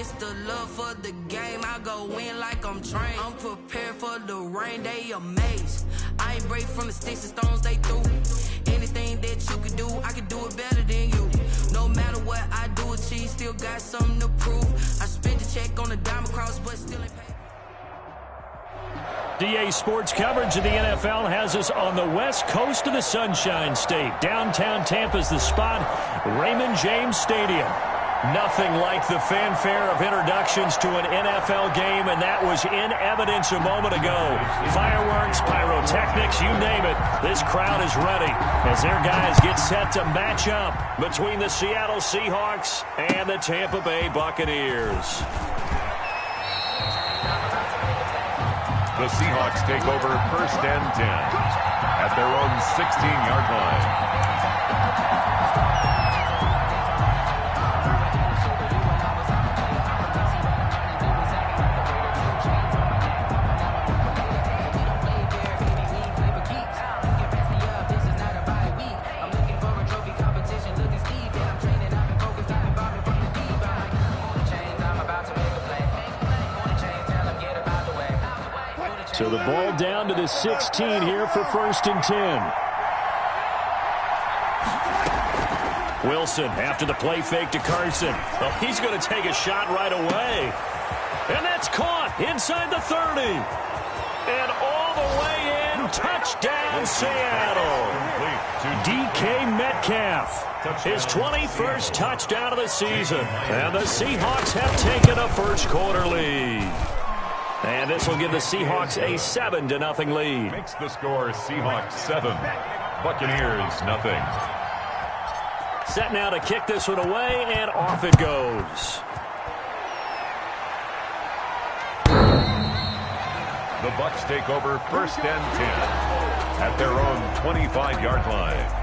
It's the love for the game. I go in like I'm trained. I'm prepared for the rain. They amazed. I ain't break from the sticks and stones they threw. Anything that you could do, I could do it better than you. No matter what I do, achieve, still got something to prove. I spent the check on the diamond cross, but still ain't paid. DA Sports coverage of the NFL has us on the west coast of the Sunshine State. Downtown Tampa's the spot, Raymond James Stadium. Nothing like the fanfare of introductions to an NFL game, and that was in evidence a moment ago. Fireworks, pyrotechnics, you name it. This crowd is ready as their guys get set to match up between the Seattle Seahawks and the Tampa Bay Buccaneers. The Seahawks take over 1st and 10 at their own 16-yard line. So the ball down to the 16 here for 1st and 10. Wilson after the play fake to Carson. Oh, he's going to take a shot right away. And that's caught inside the 30. And all the way in. Touchdown, Seattle. DK Metcalf. His 21st touchdown of the season. And the Seahawks have taken a first quarter lead. And this will give the Seahawks a 7-0 lead. Makes the score Seahawks 7, Buccaneers 0. Set now to kick this one away, and off it goes. The Bucs take over 1st and 10 at their own 25-yard line.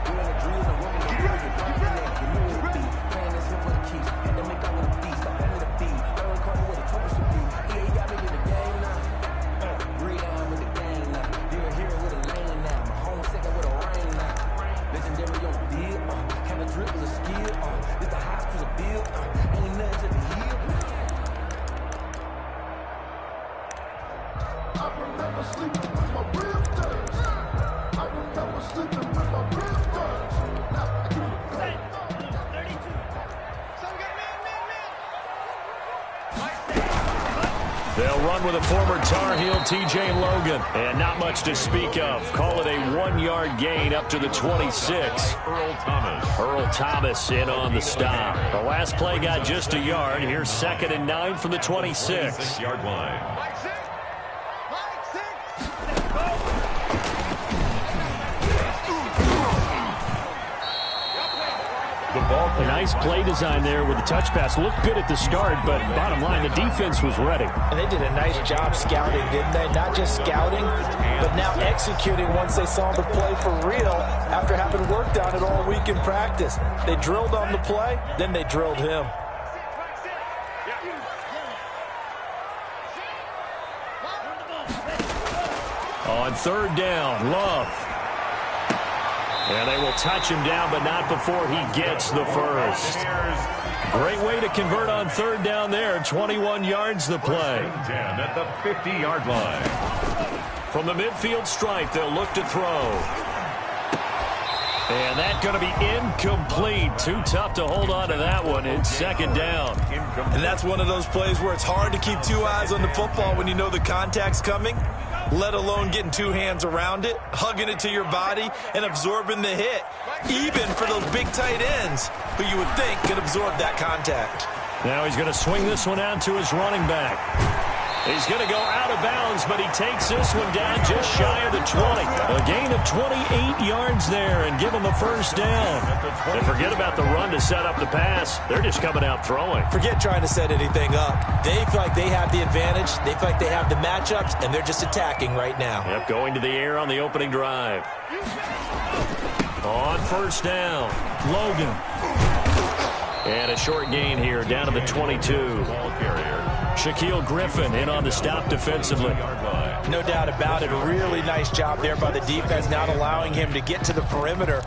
They'll run with a former Tar Heel, T.J. Logan. And not much to speak of. Call it a 1-yard gain up to the 26. Earl Thomas in on the stop. The last play got just a yard. Here's 2nd and 9 from the 26. 26-yard line. A nice play design there with the touch pass. Looked good at the start, but bottom line, the defense was ready. And they did a nice job scouting, didn't they? Not just scouting, but now executing once they saw the play for real after having worked on it all week in practice. They drilled on the play, then they drilled him. On 3rd down, Love. And they will touch him down, but not before he gets the first. Great way to convert on 3rd down there. 21 yards the play. At the 50-yard line. From the midfield stripe, they'll look to throw. And that's going to be incomplete. Too tough to hold on to that one. It's 2nd down. And that's one of those plays where it's hard to keep two eyes on the football when you know the contact's coming, let alone getting two hands around it, hugging it to your body, and absorbing the hit, even for those big tight ends who you would think could absorb that contact. Now he's going to swing this one out to his running back. He's going to go out of bounds, but he takes this one down just shy of the 20. A gain of 28 yards there and give him the first down. And forget about the run to set up the pass. They're just coming out throwing. Forget trying to set anything up. They feel like they have the advantage. They feel like they have the matchups, and they're just attacking right now. Yep, going to the air on the opening drive. On 1st down, Logan. And a short gain here down to the 22. Ball carrier. Shaquille Griffin in on the stop defensively. No doubt about it. A really nice job there by the defense, not allowing him to get to the perimeter.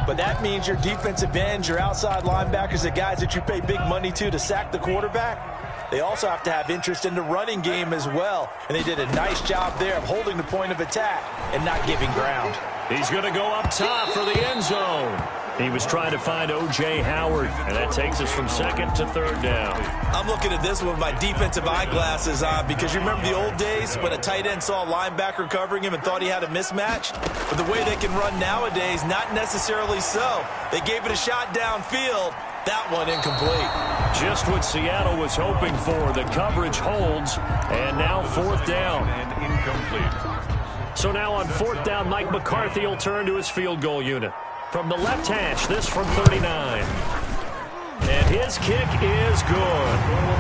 But that means your defensive ends, your outside linebackers, the guys that you pay big money to sack the quarterback, they also have to have interest in the running game as well. And they did a nice job there of holding the point of attack and not giving ground. He's going to go up top for the end zone. He was trying to find O.J. Howard, and that takes us from second to third down. I'm looking at this with my defensive eyeglasses on because you remember the old days when a tight end saw a linebacker covering him and thought he had a mismatch? But the way they can run nowadays, not necessarily so. They gave it a shot downfield. That one incomplete. Just what Seattle was hoping for. The coverage holds, and now fourth down. And incomplete. So now on fourth down, Mike McCarthy will turn to his field goal unit. From the left hash, this from 39. And his kick is good.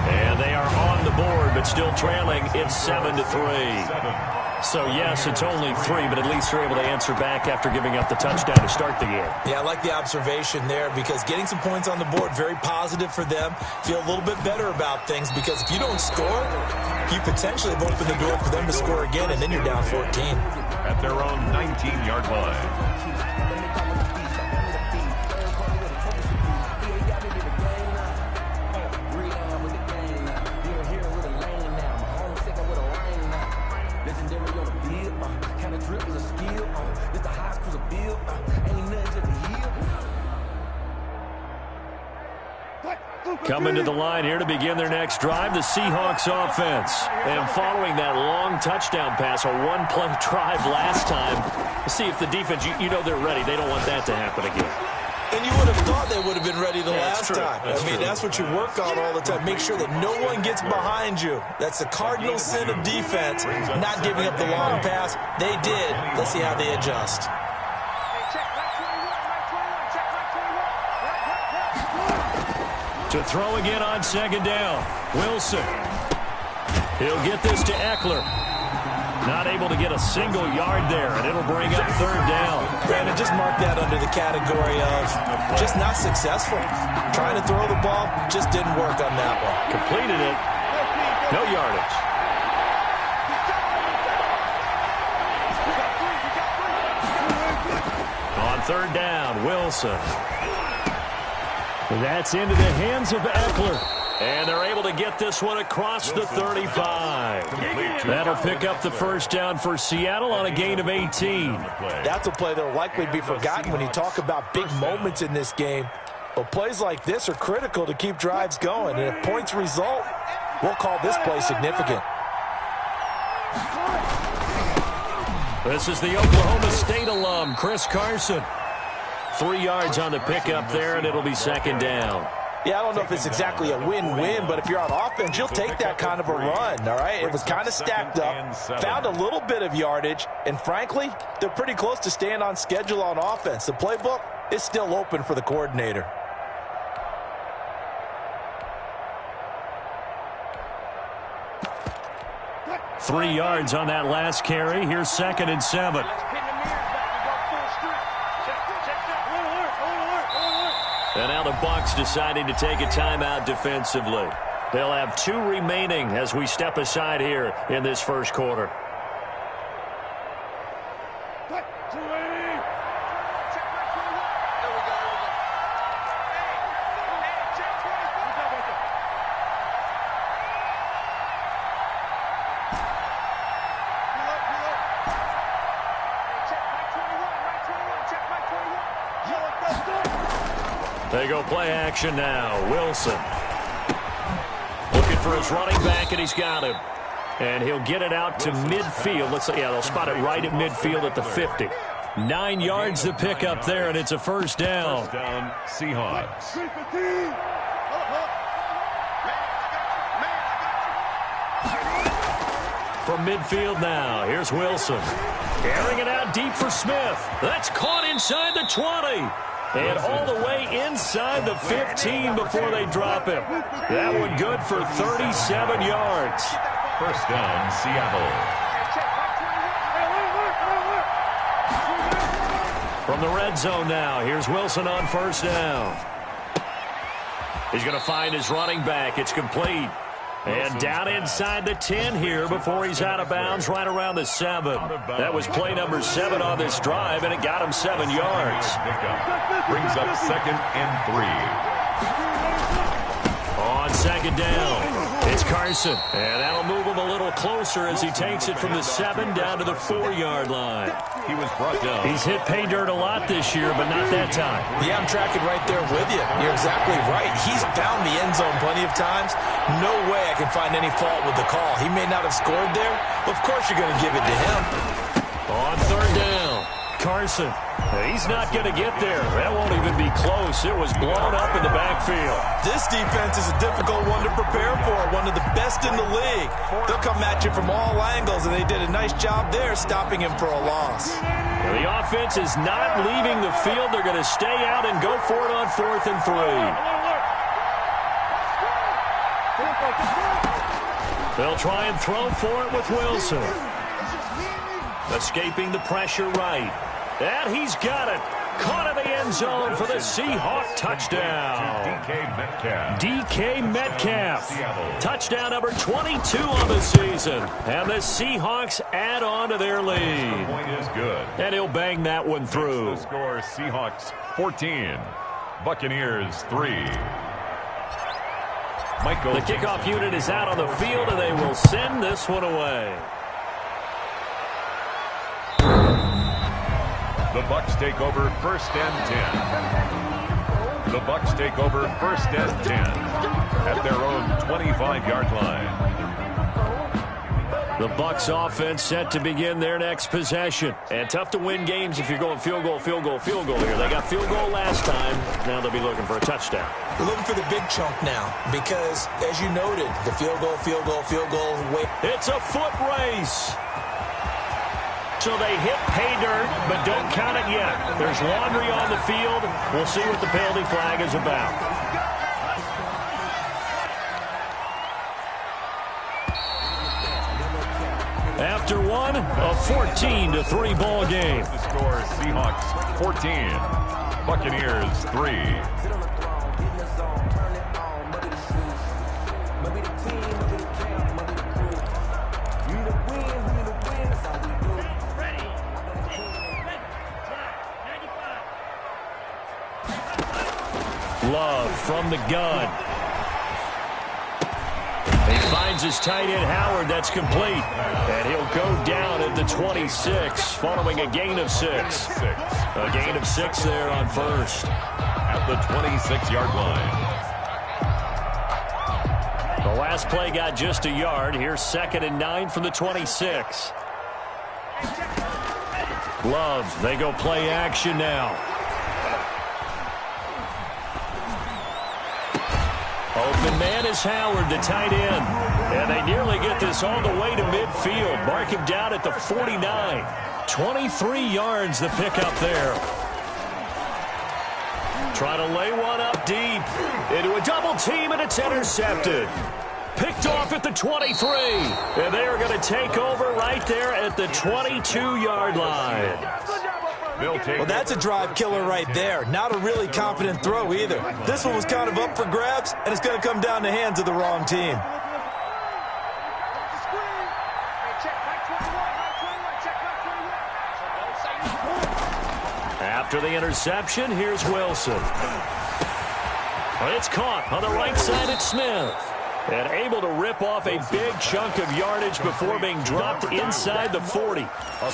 And they are on the board, but still trailing. It's 7-3. So, yes, it's only 3, but at least they're able to answer back after giving up the touchdown to start the game. Yeah, I like the observation there because getting some points on the board, very positive for them. Feel a little bit better about things because if you don't score, you potentially have opened the door for them to score again, and then you're down 14. At their own 19-yard line. Coming to the line here to begin their next drive, the Seahawks offense. And following that long touchdown pass, a one-play drive last time, see if the defense, you know they're ready. They don't want that to happen again. And you would have thought they would have been ready the last time. That's what you work on all the time. Make sure that no one gets behind you. That's the cardinal sin of defense, not giving up the long pass. They did. Let's see how they adjust. To throw again on second down. Wilson. He'll get this to Eckler. Not able to get a single yard there, and it'll bring up third down. Brandon, just mark that under the category of just not successful. Trying to throw the ball, just didn't work on that one. Completed it. No yardage. On third down, Wilson. That's into the hands of Eckler. And they're able to get this one across the 35. That'll pick up the first down for Seattle on a gain of 18. That's a play that will likely be forgotten when you talk about big moments in this game. But plays like this are critical to keep drives going. And if points result, we'll call this play significant. This is the Oklahoma State alum, Chris Carson. 3 yards on the pickup there, and it'll be second down. Yeah, I don't know if it's exactly a win-win, but if you're on offense, you'll take that kind of a run, all right? It was kind of stacked up, found a little bit of yardage, and frankly, they're pretty close to staying on schedule on offense. The playbook is still open for the coordinator. Three yards on that last carry. Here's second and 7. And now the Bucs deciding to take a timeout defensively. They'll have 2 remaining as we step aside here in this first quarter. They go play action now. Wilson looking for his running back, and he's got him. And he'll get it out to midfield. They'll spot it right at midfield at the 50. 9 yards to pick up there, and it's a first down. First down, Seahawks. From midfield now, here's Wilson. Airing it out deep for Smith. That's caught inside the 20. And all the way inside the 15 before they drop him. That one good for 37 yards. First down, Seattle. From the red zone now, here's Wilson on first down. He's going to find his running back. It's complete. And down inside the 10 here before he's out of bounds right around the 7. That was play number 7 on this drive, and it got him 7 yards. Brings up second and 3. On second down, It's Carson. And that'll move him a little closer as he takes it from the 7 down to the 4-yard line. He was brought down. He's hit pay dirt a lot this year, but not that time. Yeah, I'm tracking right there with you. You're exactly right. He's found the end zone plenty of times. No way I can find any fault with the call. He may not have scored there. Of course you're going to give it to him. On 3rd down, Carson. He's not going to get there. That won't even be close. It was blown up in the backfield. This defense is a difficult one to prepare for, one of the best in the league. They'll come at you from all angles, and they did a nice job there stopping him for a loss. Well, the offense is not leaving the field. They're going to stay out and go for it on 4th and 3. They'll try and throw for it with Wilson. Escaping the pressure right. And he's got it. Caught in the end zone for the Seahawk touchdown. DK Metcalf. Touchdown number 22 on the season. And the Seahawks add on to their lead. Point is good. And he'll bang that one through. The score, Seahawks 14, Buccaneers 3. Michael. The kickoff unit is out on the field, and they will send this one away. The Bucs take over 1st and 10. The Bucs take over 1st and 10 at their own 25-yard line. The Bucs offense set to begin their next possession. And tough to win games if you're going field goal, field goal, field goal here. They got field goal last time. Now they'll be looking for a touchdown. They're looking for the big chunk now because, as you noted, the field goal, field goal, field goal. It's a foot race. So they hit pay dirt, but don't count it yet. There's laundry on the field. We'll see what the penalty flag is about. After one, a 14-3 ball game. The score, Seahawks 14, Buccaneers 3. Love from the gun. He finds his tight end, Howard. That's complete. And he'll go down at the 26 following a gain of 6. A gain of 6 there on 1st. At the 26-yard line. The last play got just a yard. Here's 2nd and 9 from the 26. Love. They go play action now. Open man is Howard, the tight end. And they nearly get this all the way to midfield. Mark him down at the 49. 23 yards the pickup there. Try to lay one up deep. Into a double team, and it's intercepted. Picked off at the 23. And they are going to take over right there at the 22-yard line. Well, that's a drive killer right there. Not a really confident throw either. This one was kind of up for grabs, and it's going to come down the hands of the wrong team. After the interception, here's Wilson. It's caught on the right side at Smith. And able to rip off a big chunk of yardage before being dropped inside the 40.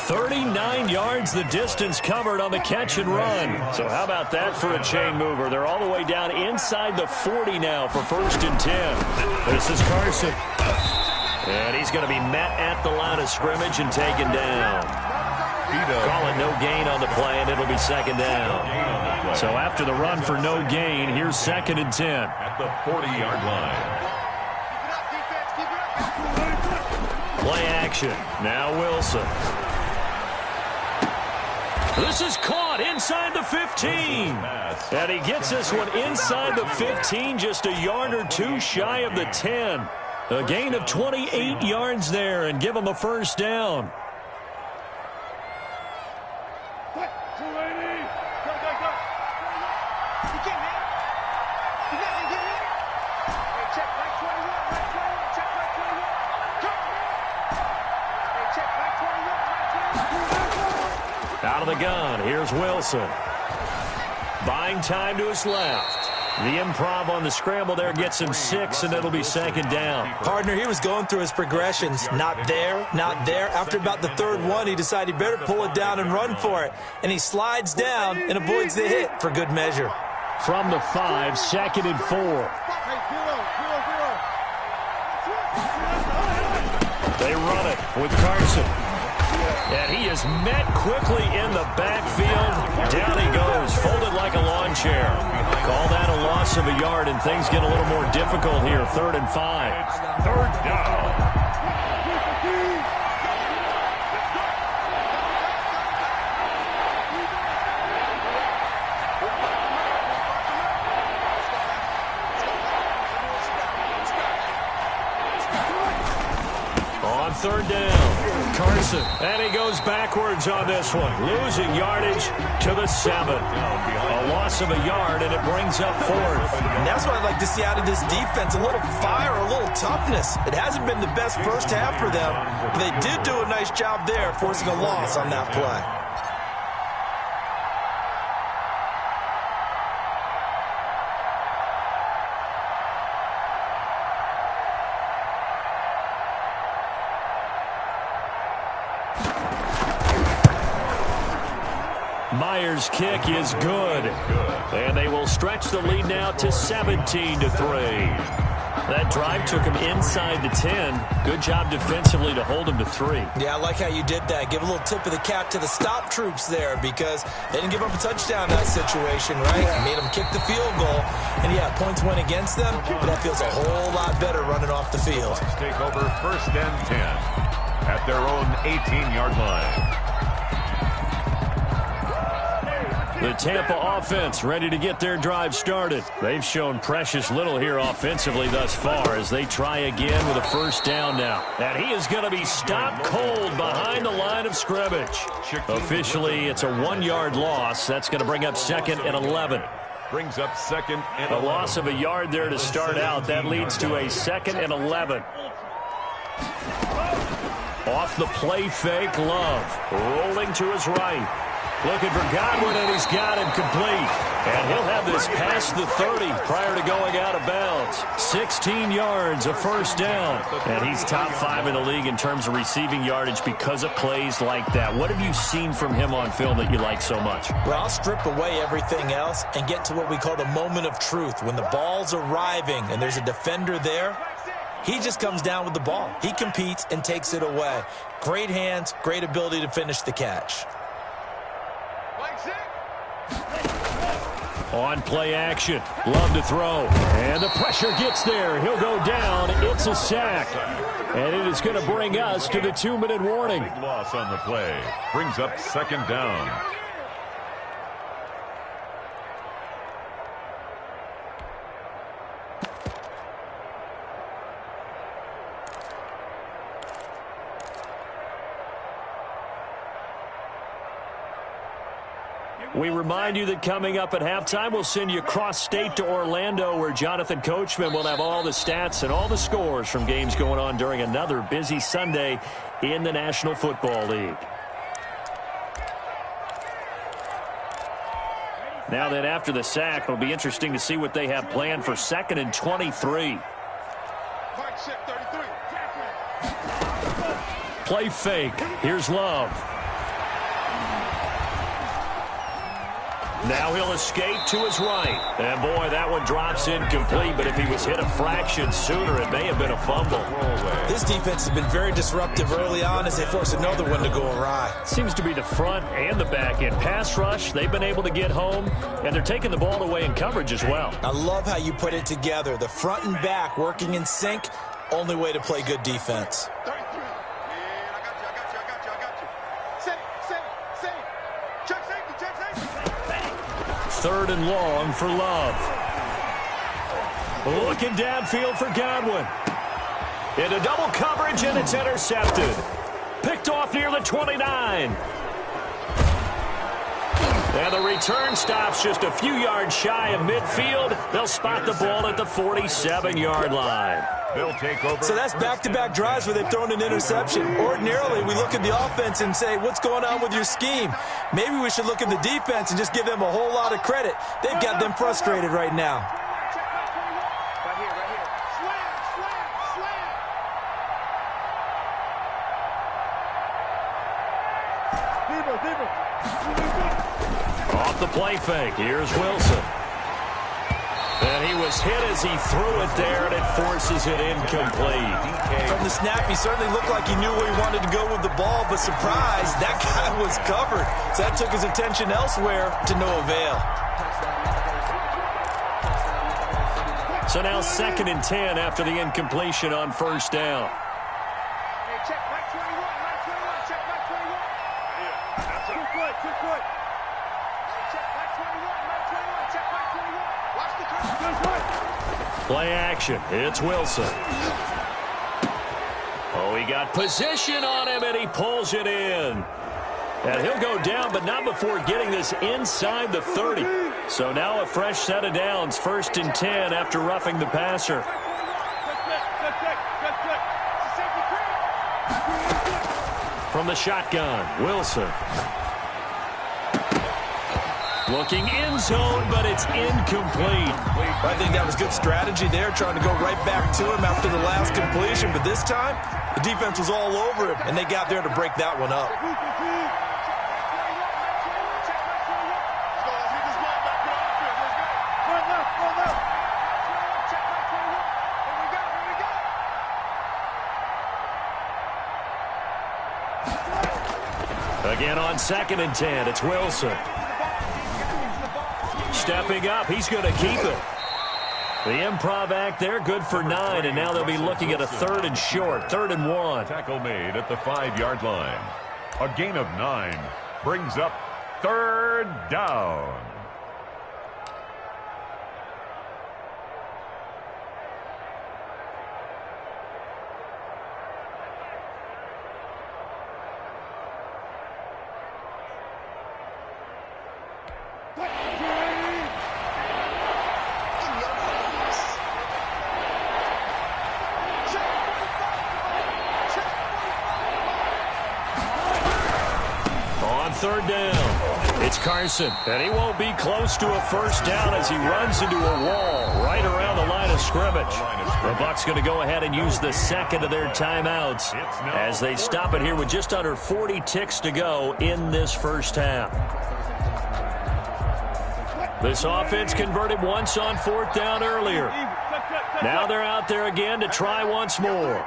39 yards the distance covered on the catch and run. So how about that for a chain mover? They're all the way down inside the 40 now for 1st and 10. This is Carson. And he's going to be met at the line of scrimmage and taken down. Call it no gain on the play, and it'll be 2nd down. So after the run for no gain, here's 2nd and 10. At the 40-yard line. Play action. Now Wilson. This is caught inside the 15. And he gets this one inside the 15, just a yard or two shy of the 10. A gain of 28 yards there and give him a 1st down. Out of the gun, here's Wilson. Buying time to his left. The improv on the scramble there gets him 6, and it'll be second down. Partner, he was going through his progressions. Not there, not there. After about the third one, he decided he better pull it down and run for it. And he slides down and avoids the hit for good measure. From the 5, 2nd and 4. They run it with Carson. And he is met quickly in the backfield. Down he goes, folded like a lawn chair. Call that a loss of a yard, and things get a little more difficult here. 3rd and 5. It's 3rd down. On 3rd down, Carson, and he goes backwards on this one, losing yardage to the 7. A loss of a yard, and it brings up 4th. And that's what I'd like to see out of this defense, a little fire, a little toughness. It hasn't been the best first half for them, but they did do a nice job there, forcing a loss on that play. Myers' kick is good. And they will stretch the lead now to 17-3. That drive took him inside the 10. Good job defensively to hold him to 3. Yeah, I like how you did that. Give a little tip of the cap to the stop troops there, because they didn't give up a touchdown in that situation, right? Made them kick the field goal. And yeah, points went against them, but that feels a whole lot better running off the field. Take over 1st and 10 at their own 18-yard line. The Tampa offense ready to get their drive started. They've shown precious little here offensively thus far as they try again with a 1st down now. And he is going to be stopped cold behind the line of scrimmage. Officially, it's a 1-yard loss. That's going to bring up 2nd and 11. Brings up 2nd and 11. A loss of a yard there to start out. That leads to a 2nd and 11. Off the play fake, Love. Rolling to his right. Looking for Godwin, and he's got him complete. And he'll have this past the 30 prior to going out of bounds. 16 yards, a 1st down. And he's top 5 in the league in terms of receiving yardage because of plays like that. What have you seen from him on film that you like so much? Well, I'll strip away everything else and get to what we call the moment of truth. When the ball's arriving and there's a defender there, he just comes down with the ball. He competes and takes it away. Great hands, great ability to finish the catch. On play action, Love to throw, and the pressure gets there. He'll go down. It's a sack, and it is going to bring us to the 2-minute warning. Big loss on the play. Brings up 2nd down. We remind you that coming up at halftime, we'll send you cross-state to Orlando, where Jonathan Coachman will have all the stats and all the scores from games going on during another busy Sunday in the National Football League. Now then, after the sack, it'll be interesting to see what they have planned for 2nd and 23. Play fake. Here's Love. Now he'll escape to his right. And, boy, that one drops incomplete. But if he was hit a fraction sooner, it may have been a fumble. This defense has been very disruptive early on as they force another one to go awry. Seems to be the front and the back end. Pass rush, they've been able to get home, and they're taking the ball away in coverage as well. I love how you put it together. The front and back working in sync, only way to play good defense. 3rd and long for Love. Looking downfield for Godwin. Into double coverage, and it's intercepted. Picked off near the 29. And the return stops just a few yards shy of midfield. They'll spot the ball at the 47-yard line. They'll take over. So that's back-to-back drives where they've thrown an interception. Ordinarily, we look at the offense and say, what's going on with your scheme? Maybe we should look at the defense and just give them a whole lot of credit. They've got them frustrated right now. Off the play fake, here's Wilson. And he was hit as he threw it there, and it forces it incomplete. From the snap, he certainly looked like he knew where he wanted to go with the ball, but surprise, that guy was covered. So that took his attention elsewhere to no avail. So now 2nd and 10 after the incompletion on first down. Play action. It's Wilson. Oh, he got position on him, and he pulls it in. And he'll go down, but not before getting this inside the 30. So now a fresh set of downs, 1st and 10 after roughing the passer. From the shotgun, Wilson. Looking end zone, but it's incomplete. I think that was good strategy there, trying to go right back to him after the last completion. But this time, the defense was all over him, and they got there to break that one up. Again on 2nd and 10, it's Wilson. Stepping up, he's going to keep it. The improv act there, good for 9, and now they'll be looking at a 3rd and short, 3rd and 1. Tackle made at the 5-yard line. A gain of 9 brings up 3rd down. Third down. It's Carson, and he won't be close to a first down as he runs into a wall right around the line of scrimmage. The Bucs going to go ahead and use the 2nd of their timeouts as they stop it here with just under 40 ticks to go in this first half. This offense converted once on 4th down earlier. Now they're out there again to try once more.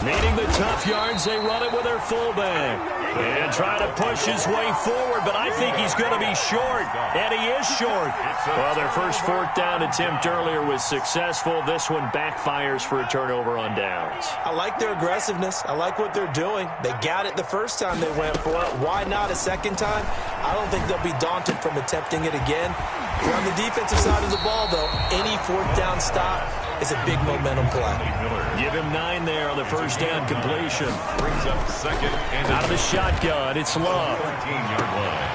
Needing the tough yards, they run it with their fullback. And try to push his way forward, but I think he's going to be short. And he is short. Well, their first 4th down attempt earlier was successful. This one backfires for a turnover on downs. I like their aggressiveness. I like what they're doing. They got it the first time they went for it. Why not a second time? I don't think they'll be daunted from attempting it again. You're on the defensive side of the ball, though. Any 4th down stop is a big momentum play. Give him 9 there on the first down completion. Brings up 2nd and out of the shotgun, it's Love. 14-yard line.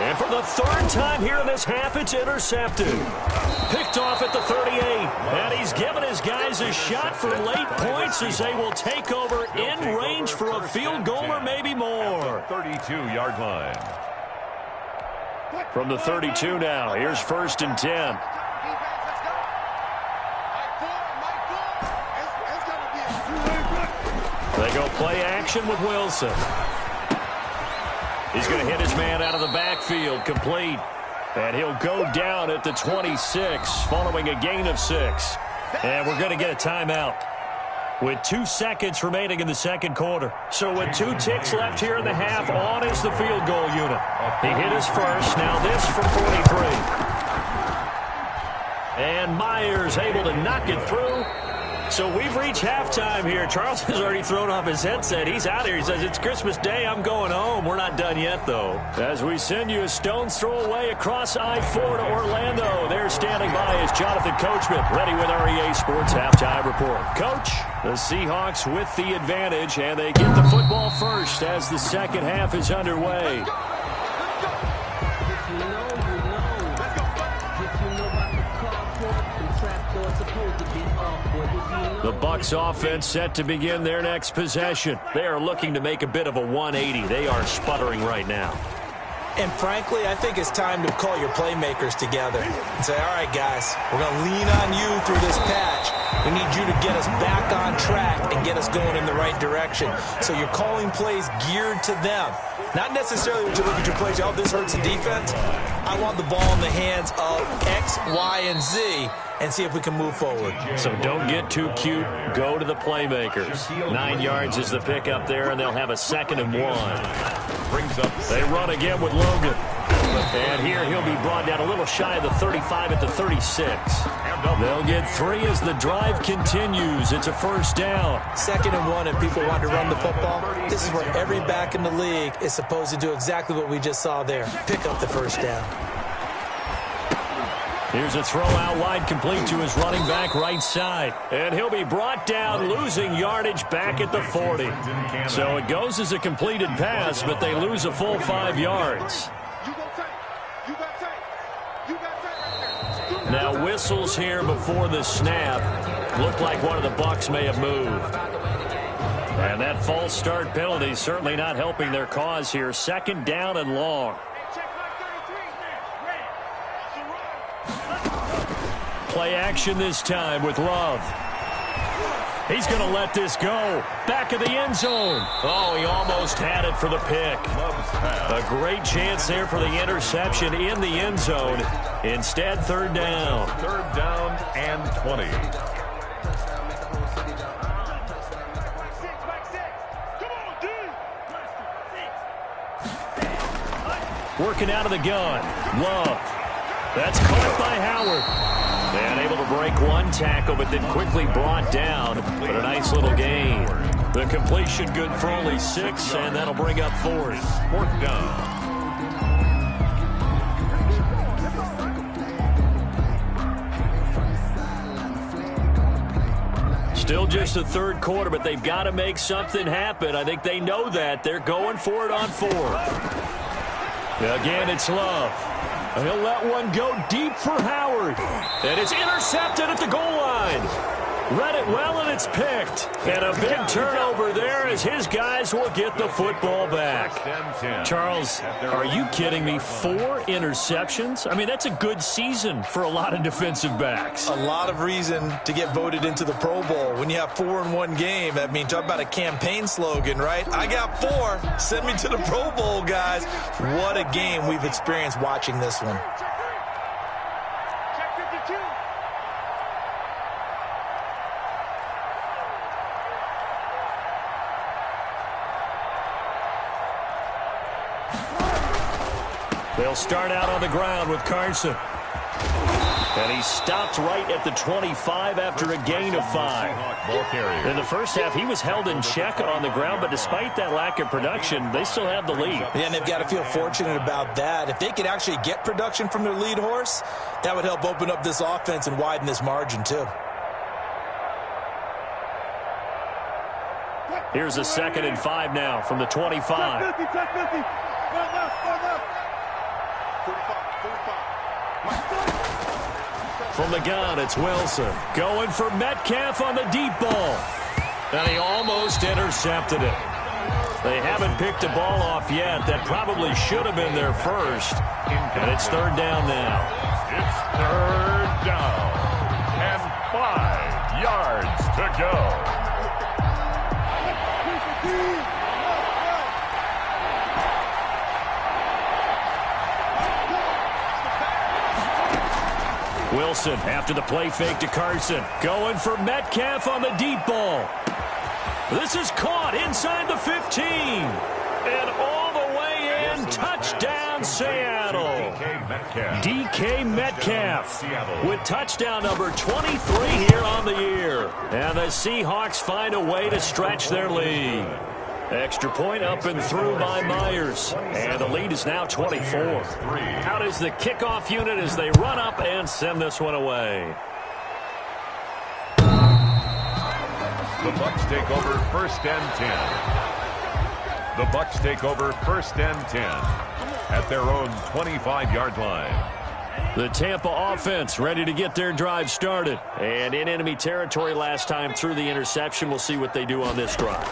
And for the 3rd time here in this half, it's intercepted. Picked off at the 38. And he's given his guys a shot for late points as they will take over in range for a field goal or maybe more. 32-yard line. From the 32 now, here's 1st and 10. They go play action with Wilson. He's going to hit his man out of the backfield, complete. And he'll go down at the 26 following a gain of 6. And we're going to get a timeout with 2 seconds remaining in the 2nd quarter. So with 2 ticks left here in the half, on is the field goal unit. He hit his first, now this from 43. And Myers able to knock it through. So we've reached halftime here. Charles has already thrown off his headset. He's out here. He says, it's Christmas Day. I'm going home. We're not done yet, though. As we send you a stone's throw away across I-4 to Orlando. There standing by is Jonathan Coachman, ready with REA Sports Halftime Report. Coach, the Seahawks with the advantage, and they get the football first as the 2nd half is underway. The Bucs offense set to begin their next possession. They are looking to make a bit of a 180. They are sputtering right now. And frankly, I think it's time to call your playmakers together and say, all right, guys, we're going to lean on you through this patch. We need you to get us back on track and get us going in the right direction. So you're calling plays geared to them. Not necessarily when you look at your plays, oh, this hurts the defense. I want the ball in the hands of X, Y, and Z and see if we can move forward. So don't get too cute. Go to the playmakers. 9 yards is the pickup there, and they'll have a 2nd and 1. They run again with Logan. And here he'll be brought down a little shy of the 35 at the 36. They'll get 3 as the drive continues. It's a 1st down. 2nd and 1, and people want to run the football. This is where every back in the league is supposed to do exactly what we just saw there. Pick up the 1st down. Here's a throw out wide, complete to his running back right side. And he'll be brought down, losing yardage back at the 40. So it goes as a completed pass, but they lose a full 5 yards. Now whistles here before the snap. Looked like one of the Bucs may have moved. And that false start penalty certainly not helping their cause here. 2nd down and long. Play action this time with Love. He's going to let this go. Back of the end zone. Oh, he almost had it for the pick. A great chance there for the interception in the end zone. Instead, 3rd down. 3rd down and 20. Working out of the gun. Love. That's caught by Howard. And able to break one tackle, but then quickly brought down. But a nice little gain. The completion good for only 6, and that'll bring up 4th. 4th down. Still just the 3rd quarter, but they've got to make something happen. I think they know that. They're going for it on 4th. Again, it's Love. He'll let one go deep for Howard. And it's intercepted at the goal line. Read it well, and it's picked. And a big turnover there as his guys will get the football back. Charles, are you kidding me? 4 interceptions? I mean, that's a good season for a lot of defensive backs. A lot of reason to get voted into the Pro Bowl. When you have 4 in one game, I mean, talk about a campaign slogan, right? I got 4. Send me to the Pro Bowl, guys. What a game we've experienced watching this one. They'll start out on the ground with Carson. And he stopped right at the 25 after a gain of 5. In the first half, he was held in check on the ground, but despite that lack of production, they still have the lead. Yeah, and they've got to feel fortunate about that. If they could actually get production from their lead horse, that would help open up this offense and widen this margin, too. Here's a 2nd and 5 now from the 25. From the gun, it's Wilson. Going for Metcalf on the deep ball. And he almost intercepted it. They haven't picked a ball off yet. That probably should have been their first. And it's 3rd down now. It's 3rd down. And 5 yards to go. Wilson after the play fake to Carson. Going for Metcalf on the deep ball. This is caught inside the 15. And all the way in. Touchdown, Seattle. DK Metcalf with touchdown number 23 here on the year. And the Seahawks find a way to stretch their lead. Extra point up and through by Myers. And the lead is now 24. Out is the kickoff unit as they run up and send this one away. The Bucs take over 1st and 10. The Bucs take over 1st and 10 at their own 25-yard line. The Tampa offense ready to get their drive started. And in enemy territory last time through the interception. We'll see what they do on this drive.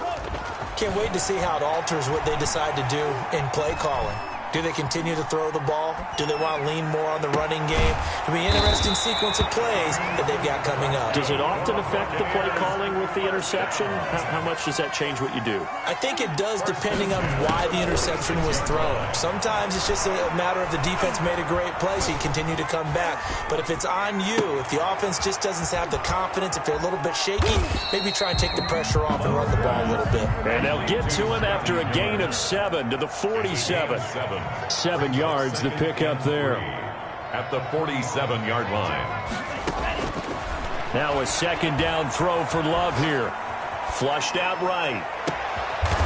Can't wait to see how it alters what they decide to do in play calling. Do they continue to throw the ball? Do they want to lean more on the running game? It'll be an interesting sequence of plays that they've got coming up. Does it often affect the play calling with the interception? How much does that change what you do? I think it does, depending on why the interception was thrown. Sometimes it's just a matter of the defense made a great play, so you continue to come back. But if it's on you, if the offense just doesn't have the confidence, if they're a little bit shaky, maybe try and take the pressure off and run the ball a little bit. And they'll get to him after a gain of 7 to the 47. 7 yards, the pickup there. At the 47-yard line. Now a second down throw for Love here. Flushed out right.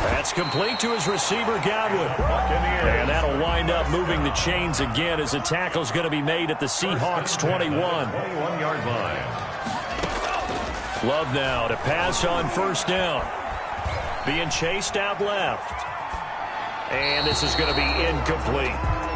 That's complete to his receiver, Godwin. And that'll wind up moving the chains again as the tackle's going to be made at the Seahawks 21. 21-yard line. Love now to pass on first down. Being chased out left. And this is going to be incomplete.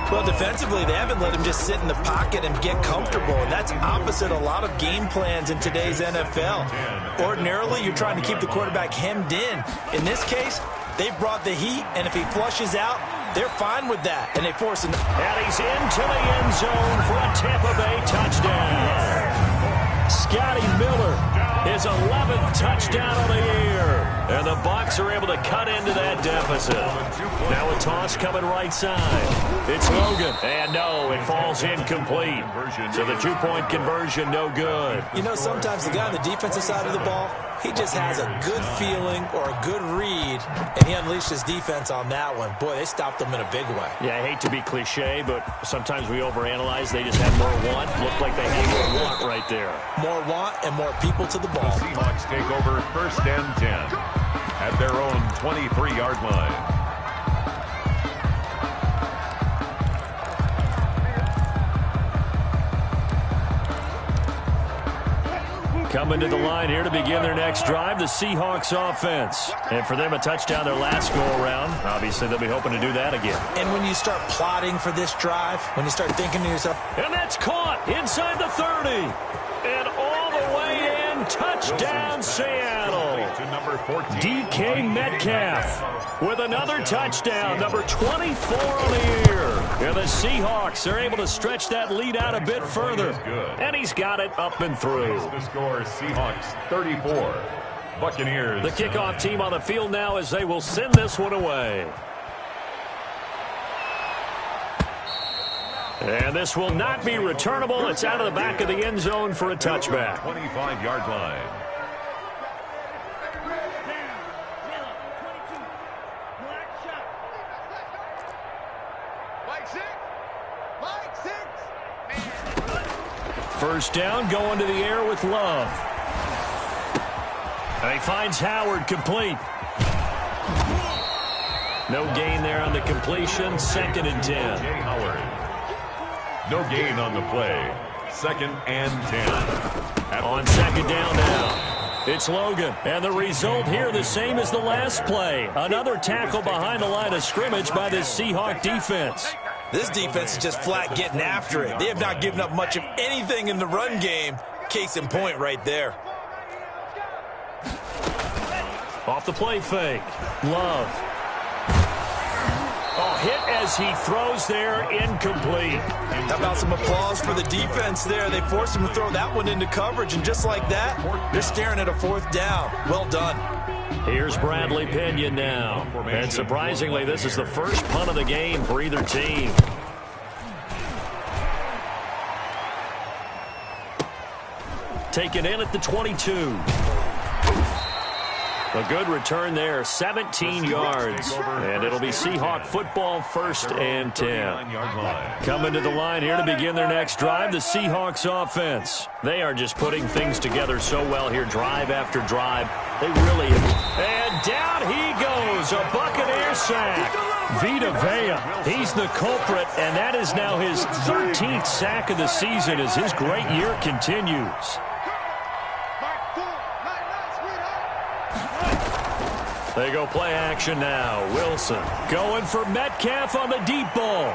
Well, defensively, they haven't let him just sit in the pocket and get comfortable, and that's opposite a lot of game plans in today's NFL. Ordinarily, you're trying to keep the quarterback hemmed in. In this case, they brought the heat, and if he flushes out, they're fine with that, and they force him. And he's into the end zone for a Tampa Bay touchdown. Scotty Miller, his 11th touchdown of the year. And the Bucs are able to cut into that deficit. Now a toss coming right side. It's Logan. And no, it falls incomplete. So the 2-point conversion, no good. You know, sometimes the guy on the defensive side of the ball, he just has a good feeling or a good read, and he unleashed his defense on that one. Boy, they stopped them in a big way. Yeah, I hate to be cliche, but sometimes we overanalyze. They just had more want. Looked like they had more want right there. More want and more people to the ball. The Seahawks take over first and 10 at their own 23-yard line. Coming to the line here to begin their next drive, the Seahawks offense. And for them, a touchdown their last go-around. Obviously, they'll be hoping to do that again. And when you start plotting for this drive, when you start thinking to yourself... And that's caught inside the 30. And all the way in, touchdown Seattle. DK Metcalf with another touchdown, number 24 on the year. And the Seahawks are able to stretch that lead out a bit further. And he's got it up and through. The score, Seahawks 34, Buccaneers. The kickoff team on the field now as they will send this one away. And this will not be returnable. It's out of the back of the end zone for a touchback. 25-yard line. First down, going to the air with Love. And he finds Howard complete. No gain there on the completion. Second and 10. Jay Howard. No gain on the play. Second and 10. On second down now, it's Logan. And the result here the same as the last play. Another tackle behind the line of scrimmage by this Seahawk defense. This defense is just flat getting after it. They have not given up much of anything in the run game. Case in point right there. Off the play fake. Love. Oh, hit as he throws there, incomplete. How about some applause for the defense there? They forced him to throw that one into coverage, and just like that, they're staring at a fourth down. Well done. Here's Bradley Pinion now. And surprisingly, this is the first punt of the game for either team. Taken in at the 22. A good return there, 17 yards. And it'll be Seahawk football, first and 10. Coming to the line here to begin their next drive, the Seahawks offense. They are just putting things together so well here, drive after drive. They really have. And down he goes, a Buccaneer sack. Vita Vea, he's the culprit, and that is now his 13th sack of the season as his great year continues. They go play action now. Wilson going for Metcalf on the deep ball.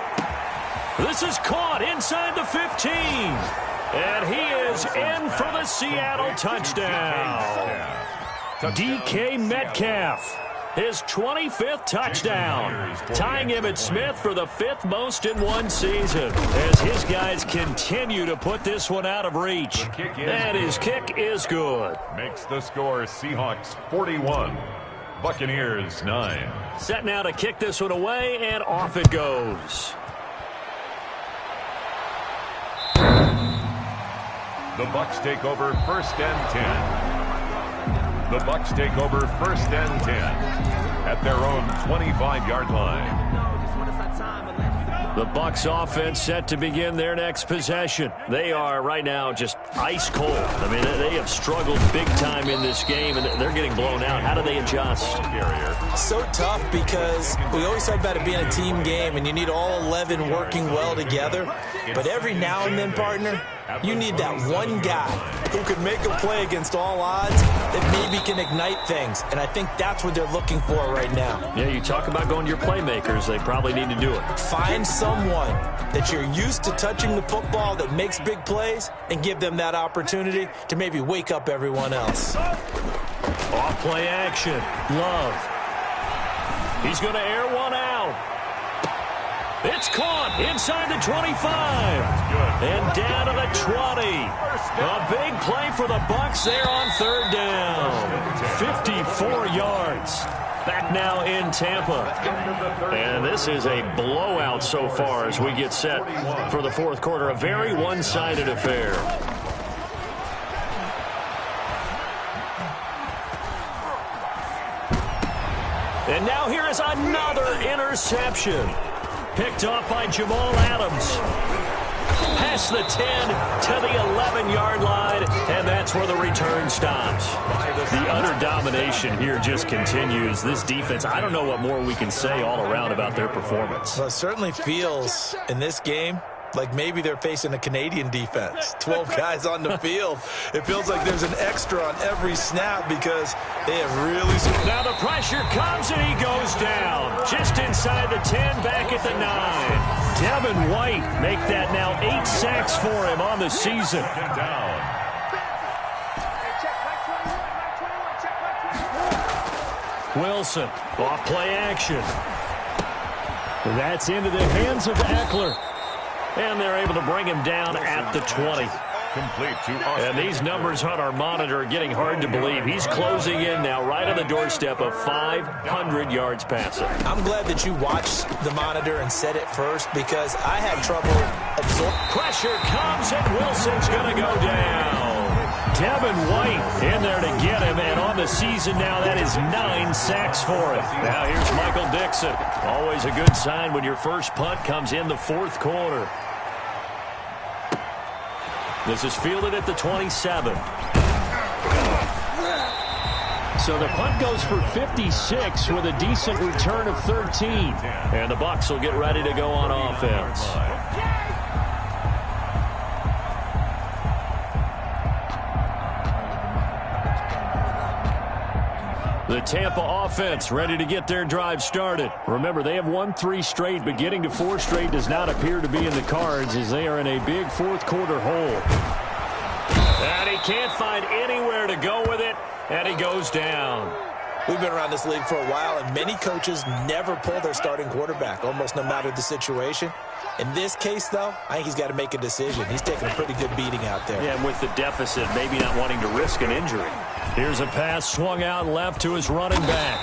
This is caught inside the 15. And he is in for the Seattle touchdown. DK Metcalf. his 25th touchdown, tying Emmitt Smith for the 5th most in one season as his guys continue to put this one out of reach. And his kick is good. Makes the score Seahawks 41, Buccaneers 9. Set now to kick this one away, and off it goes. The Bucs take over 1st and 10. The Bucs take over 1st and 10 at their own 25-yard line. The Bucs offense set to begin their next possession. They are right now just ice cold. I mean, they have struggled big time in this game, and they're getting blown out. How do they adjust? So tough because we always talk about it being a team game, and you need all 11 working well together. But every now and then, partner, you need that one guy who can make a play against all odds that maybe can ignite things. And I think that's what they're looking for right now. Yeah, you talk about going to your playmakers. They probably need to do it. Find someone that you're used to touching the football that makes big plays and give them that opportunity to maybe wake up everyone else. Off play action. Love. He's going to air one out. It's caught inside the 25 and down to the 20. A big play for the Bucs there on 3rd down. 54 yards. Back now in Tampa. And this is a blowout so far as we get set for the 4th quarter. A very one-sided affair. And now here is another interception. Picked off by Jamal Adams. Past the 10 to the 11-yard line, and that's where the return stops. The utter domination here just continues. This defense, I don't know what more we can say all around about their performance. Well, it certainly feels in this game like maybe they're facing a Canadian defense. 12 guys on the field. It feels like there's an extra on every snap because they have really... Now the pressure comes and he goes down. Just inside the 10, back at the 9. Devin White make that now 8 sacks for him on the season. Wilson, off play action. That's into the hands of Eckler. And they're able to bring him down at the 20. Complete to Austin. And these numbers on our monitor are getting hard to believe. He's closing in now right on the doorstep of 500 yards passing. I'm glad that you watched the monitor and said it first because I had trouble absorbing. Pressure comes and Wilson's going to go down. Devin White in there to get him, and on the season now that is 9 sacks for him. Now here's Michael Dixon. Always a good sign when your first punt comes in the 4th quarter. This is fielded at the 27. So the punt goes for 56 with a decent return of 13. And the Bucs will get ready to go on offense. The Tampa offense ready to get their drive started. Remember, they have won 3 straight, but getting to 4 straight does not appear to be in the cards as they are in a big 4th quarter hole. And he can't find anywhere to go with it, and he goes down. We've been around this league for a while, and many coaches never pull their starting quarterback, almost no matter the situation. In this case, though, I think he's got to make a decision. He's taking a pretty good beating out there. Yeah, and with the deficit, maybe not wanting to risk an injury. Here's a pass swung out left to his running back.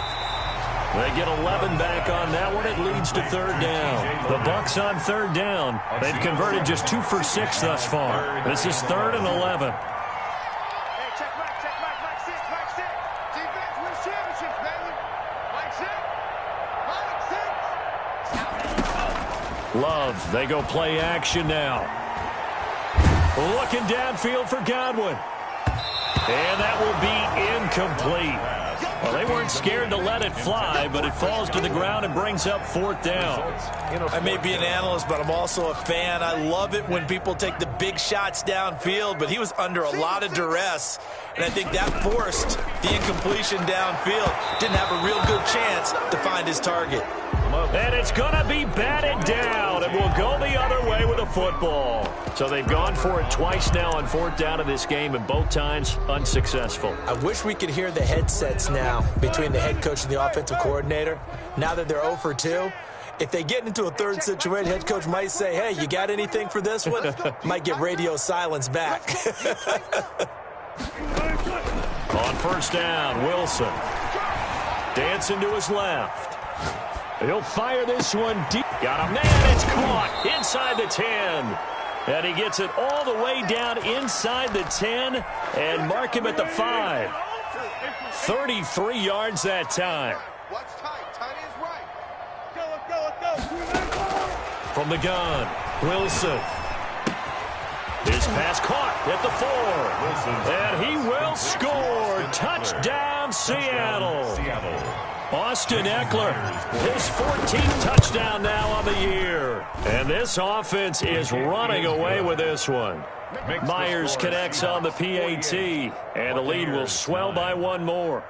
They get 11 back on that one. It leads to 3rd down. The Bucs on 3rd down. They've converted just 2 for 6 thus far. This is 3rd and 11. Love, they go play action now. Looking downfield for Godwin. And that will be incomplete. Well, they weren't scared to let it fly, but it falls to the ground and brings up 4th down. I may be an analyst, but I'm also a fan. I love it when people take the big shots downfield, but he was under a lot of duress, and I think that forced the incompletion downfield. Didn't have a real good chance to find his target. And it's going to be batted down, and will go the other way with the football. So they've gone for it twice now on 4th down in this game, and both times unsuccessful. I wish we could hear the headsets now between the head coach and the offensive coordinator. Now that they're 0 for 2, if they get into a third situation, head coach might say, hey, you got anything for this one? Might get radio silence back. On 1st down, Wilson. Dancing to his left. He'll fire this one deep. Got him. Man, it's caught inside the 10. And he gets it all the way down inside the 10 and mark him at the 5. 33 yards that time. From the gun, Wilson. His pass caught at the 4. And he will score. Touchdown, Seattle. Austin Eckler, his 14th touchdown now on the year. And this offense is running away with this one. Myers connects on the PAT, and the lead will swell by 1 more.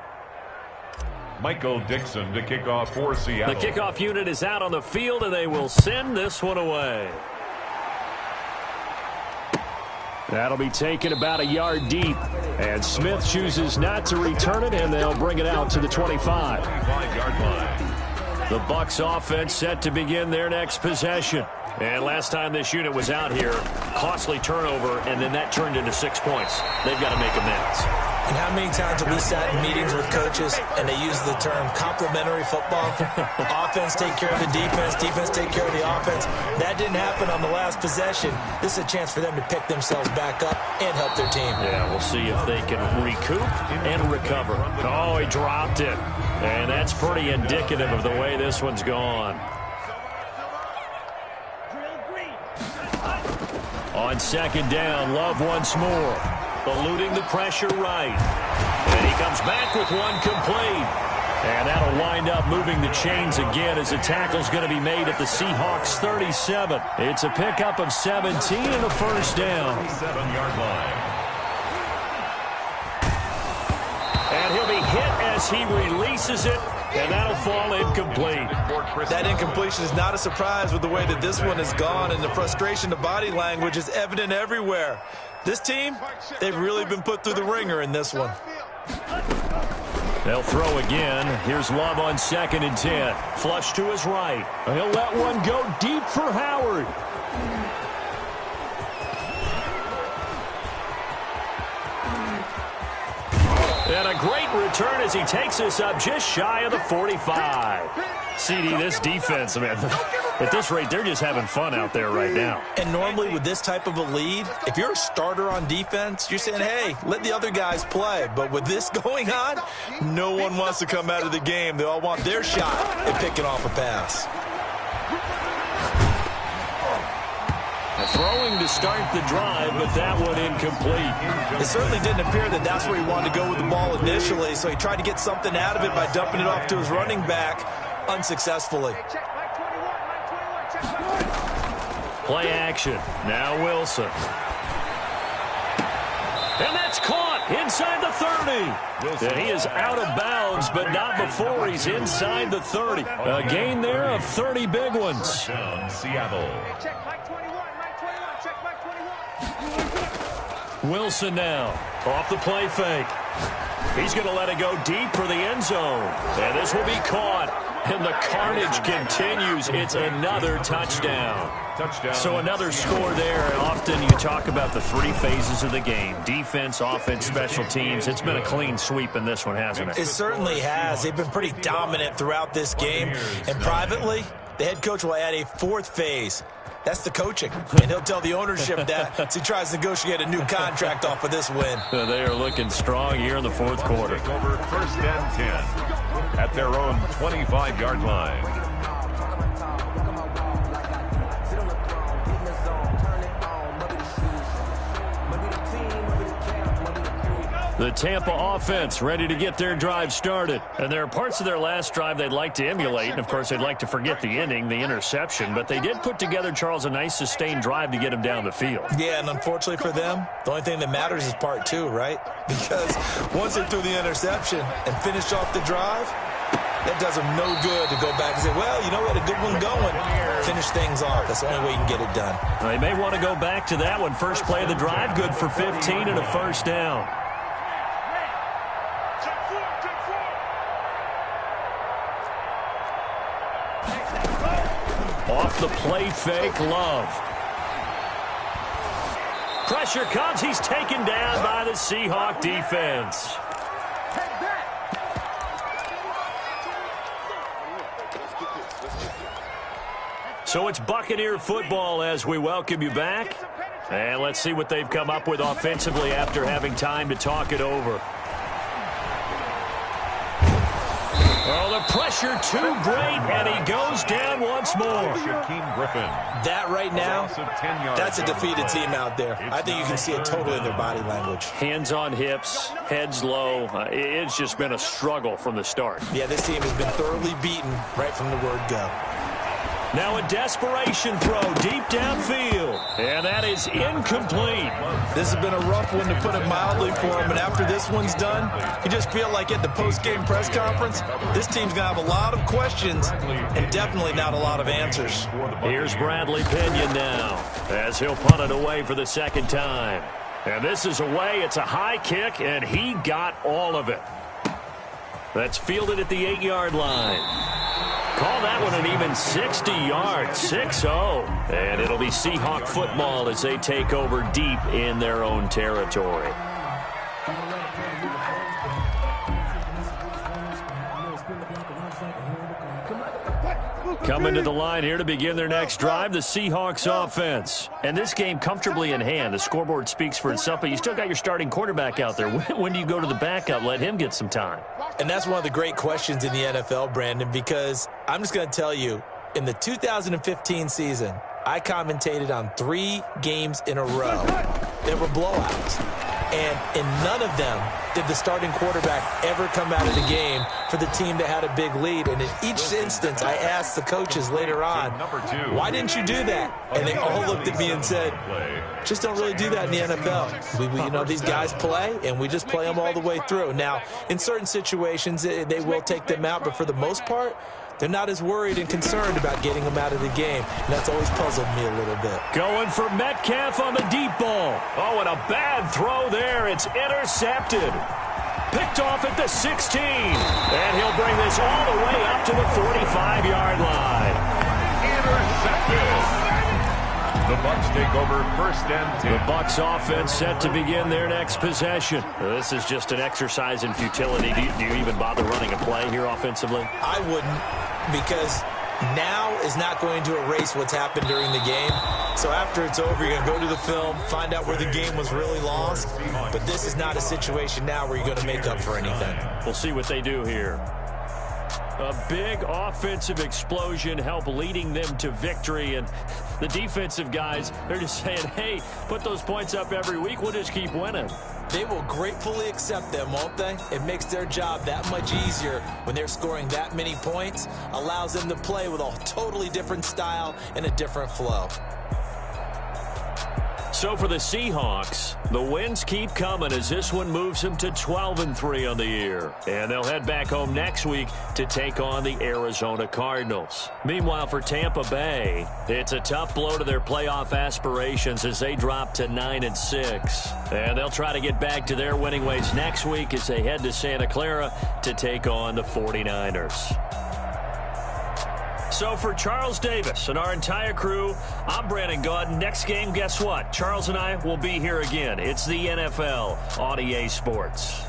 Michael Dixon to kick off for Seattle. The kickoff unit is out on the field, and they will send this one away. That'll be taken about a yard deep. And Smith chooses not to return it, and they'll bring it out to the 25. 25-yard line. The Bucs offense set to begin their next possession. And last time this unit was out here, costly turnover, and then that turned into 6 points. They've got to make amends. And how many times have we sat in meetings with coaches and they use the term complementary football? Offense take care of the defense, defense take care of the offense. That didn't happen on the last possession. This is a chance for them to pick themselves back up and help their team. Yeah, we'll see if they can recoup and recover. Oh, he dropped it. And that's pretty indicative of the way this one's gone. On 2nd down, Love once more. Eluding the pressure right. And he comes back with one complete. And that'll wind up moving the chains again as the tackle's going to be made at the Seahawks 37. It's a pickup of 17 and a 1st down. 7-yard line. And he'll be hit as he releases it. And that'll fall incomplete. That incompletion is not a surprise with the way that this one has gone, and the frustration, the body language is evident everywhere. This team, they've really been put through the ringer in this one. They'll throw again. Here's Love on 2nd and 10. Flush to his right. He'll let one go deep for Howard. And a great return as he takes us up just shy of the 45. CD, this defense, man, at this rate, they're just having fun out there right now. And normally with this type of a lead, if you're a starter on defense, you're saying, hey, let the other guys play. But with this going on, no one wants to come out of the game. They all want their shot at picking off a pass. Throwing to start the drive, but that one incomplete. It certainly didn't appear that that's where he wanted to go with the ball initially, so he tried to get something out of it by dumping it off to his running back unsuccessfully. Play action. Now Wilson. And that's caught inside the 30. And he is out of bounds, but not before he's inside the 30. A gain there of 30 big ones. Seattle. Wilson now off the play fake. He's going to let it go deep for the end zone. And this will be caught. And the carnage continues. It's another touchdown. So another score there. And often you talk about the 3 phases of the game. Defense, offense, special teams. It's been a clean sweep in this one, hasn't it? It certainly has. They've been pretty dominant throughout this game. And privately, the head coach will add a 4th phase. That's the coaching. And he'll tell the ownership that as he tries to negotiate a new contract off of this win. They are looking strong here in the 4th quarter. Over 1st and 10 at their own 25-yard line. The Tampa offense ready to get their drive started. And there are parts of their last drive they'd like to emulate. And, of course, they'd like to forget the inning, the interception. But they did put together, Charles, a nice sustained drive to get him down the field. Yeah, and unfortunately for them, the only thing that matters is part 2, right? Because once they threw the interception and finished off the drive, That does them no good to go back and say, well, you know what, a good one going. Finish things off. That's the only way you can get it done. They may want to go back to that one. First play of the drive, good for 15 and a first down. Off the play fake, Love. Pressure comes. He's taken down by the Seahawk defense. So it's Buccaneer football as we welcome you back. And let's see what they've come up with offensively after having time to talk it over. Oh, the pressure too great, and he goes down once more. Shaquem Griffin. That right now, that's a defeated team out there. I think you can see it totally in their body language. Hands on hips, heads low. It's just been a struggle from the start. Yeah, this team has been thoroughly beaten right from the word go. Now a desperation throw deep downfield, and that is incomplete. This has been a rough one, to put it mildly, for him, and after this one's done, you just feel like at the post-game press conference, this team's going to have a lot of questions and definitely not a lot of answers. Here's Bradley Pinion now, as he'll punt it away for the second time. And this is away. It's a high kick, and he got all of it. That's fielded at the 8-yard line. Call that one an even 60 yards, 6-0. And it'll be Seahawk football as they take over deep in their own territory. Coming to the line here to begin their next drive, the Seahawks offense. And this game comfortably in hand. The scoreboard speaks for itself, but you still got your starting quarterback out there. When do you go to the backup? Let him get some time. And that's one of the great questions in the NFL, Brandon, because I'm just going to tell you, in the 2015 season, I commentated on 3 games in a row. There were blowouts. And in none of them did the starting quarterback ever come out of the game for the team that had a big lead. And in each instance, I asked the coaches later on, why didn't you do that? And they all looked at me and said, just don't really do that in the NFL. You know, these guys play, and we just play them all the way through. Now, in certain situations, they will take them out, but for the most part, they're not as worried and concerned about getting them out of the game. And that's always puzzled me a little bit. Going for Metcalf on the deep ball. Oh, and a bad throw there. It's intercepted. Picked off at the 16. And he'll bring this all the way up to the 45-yard line. Intercepted. The Bucs take over first and 10. The Bucs offense set to begin their next possession. This is just an exercise in futility. Do you even bother running a play here offensively? I wouldn't, because now is not going to erase what's happened during the game. So after it's over, you're going to go to the film, find out where the game was really lost. But this is not a situation now where you're going to make up for anything. We'll see what they do here. A big offensive explosion help leading them to victory. And the defensive guys, they're just saying, hey, put those points up every week. We'll just keep winning. They will gratefully accept them, won't they? It makes their job that much easier when they're scoring that many points. Allows them to play with a totally different style and a different flow. So for the Seahawks, the wins keep coming as this one moves them to 12-3 on the year. And they'll head back home next week to take on the Arizona Cardinals. Meanwhile, for Tampa Bay, it's a tough blow to their playoff aspirations as they drop to 9-6. And they'll try to get back to their winning ways next week as they head to Santa Clara to take on the 49ers. So for Charles Davis and our entire crew, I'm Brandon Gaudin. Next game, guess what? Charles and I will be here again. It's the NFL on EA Sports.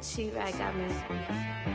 She right got me.